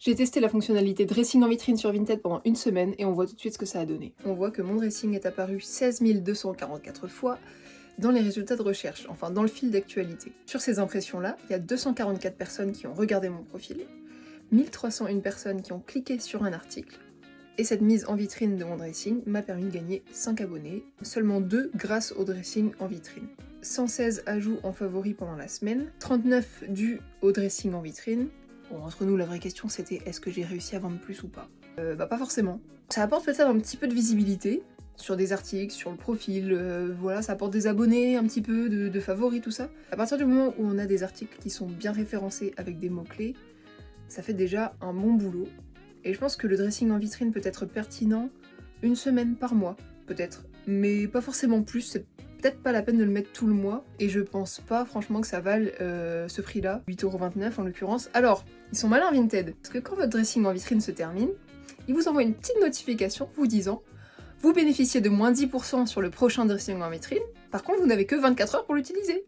J'ai testé la fonctionnalité dressing en vitrine sur Vinted pendant une semaine et on voit tout de suite ce que ça a donné. On voit que mon dressing est apparu 16 244 fois dans les résultats de recherche, enfin dans le fil d'actualité. Sur ces impressions-là, il y a 244 personnes qui ont regardé mon profil, 1301 personnes qui ont cliqué sur un article, et cette mise en vitrine de mon dressing m'a permis de gagner 5 abonnés, seulement 2 grâce au dressing en vitrine. 116 ajouts en favoris pendant la semaine, 39 dus au dressing en vitrine. Bon, entre nous, la vraie question c'était est-ce que j'ai réussi à vendre plus ou pas? Pas forcément. Ça apporte peut-être un petit peu de visibilité sur des articles, sur le profil, voilà, ça apporte des abonnés, un petit peu de favoris, tout ça. À partir du moment où on a des articles qui sont bien référencés avec des mots-clés, ça fait déjà un bon boulot. Et je pense que le dressing en vitrine peut être pertinent une semaine par mois, peut-être. Mais pas forcément plus, c'est peut-être pas la peine de le mettre tout le mois. Et je pense pas franchement que ça vale ce prix-là, 8,29€ en l'occurrence. Alors, ils sont malins Vinted, parce que quand votre dressing en vitrine se termine, ils vous envoient une petite notification vous disant « Vous bénéficiez de moins 10% sur le prochain dressing en vitrine, par contre vous n'avez que 24 heures pour l'utiliser ».